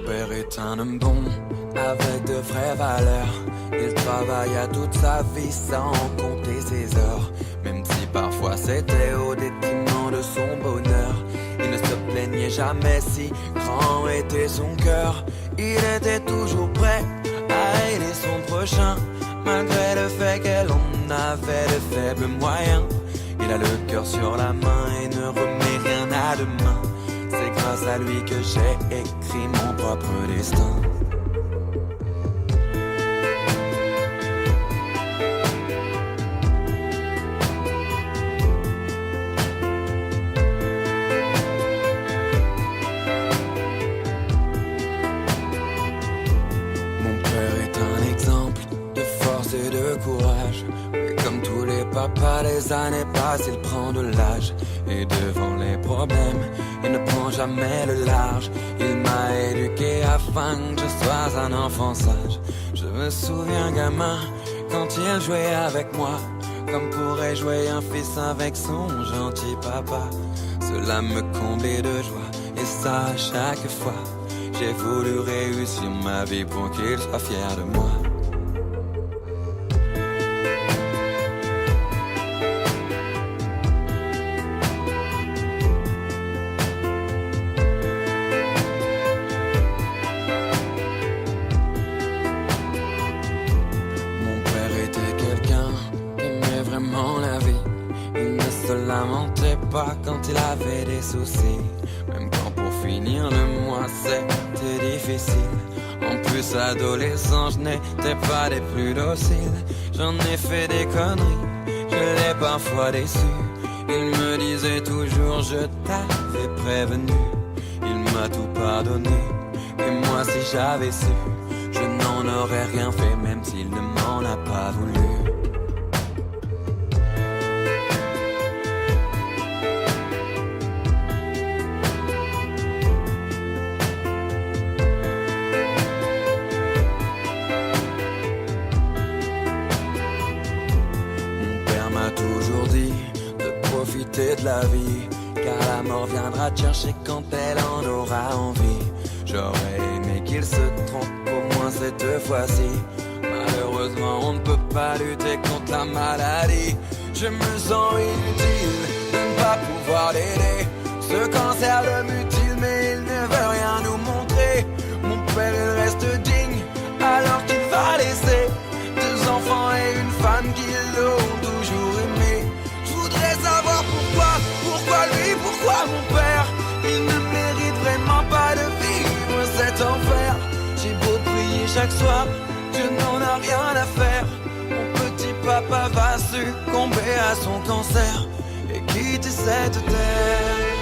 père est un homme bon, avec de vraies valeurs. Il travailla toute sa vie sans compter ses heures. Même si parfois c'était au détriment de son bonheur. Il ne se plaignait jamais, si grand était son cœur. Il était toujours prêt à aider son prochain, malgré le fait qu'elle en avait de faibles moyens. Il a le cœur sur la main et ne remet rien à demain. C'est grâce à lui que j'ai écrit mon propre destin. Mon père est un exemple de force et de courage. Mais comme tous les papas, les années passent, il prend de l'âge. Et devant les problèmes, il ne prend jamais le large. Il m'a éduqué afin que je sois un enfant sage. Je me souviens gamin, quand il jouait avec moi, comme pourrait jouer un fils avec son gentil papa. Cela me comblait de joie, et ça à chaque fois. J'ai voulu réussir ma vie pour qu'il soit fier de moi. Il ne se lamentait pas quand il avait des soucis, même quand pour finir le mois c'était difficile. En plus adolescent, je n'étais pas des plus dociles. J'en ai fait des conneries, je l'ai parfois déçu. Il me disait toujours je t'avais prévenu. Il m'a tout pardonné, et moi si j'avais su, je n'en aurais rien fait même s'il ne m'en a pas voulu. Toujours dit de profiter de la vie, car la mort viendra te chercher quand elle en aura envie. J'aurais aimé qu'il se trompe au moins cette fois-ci. Malheureusement on ne peut pas lutter contre la maladie. Je me sens inutile de ne pas pouvoir l'aider. Ce cancer le mutile mais il ne veut rien nous montrer. Mon père il reste digne alors qu'il va laisser 2 enfants et une femme qui l'ont toujours aimé. Je voudrais savoir pourquoi lui, pourquoi mon père. Il ne mérite vraiment pas de vivre cet enfer. J'ai beau prier chaque soir, Dieu n'en a rien à faire. Mon petit papa va succomber à son cancer et quitter cette terre.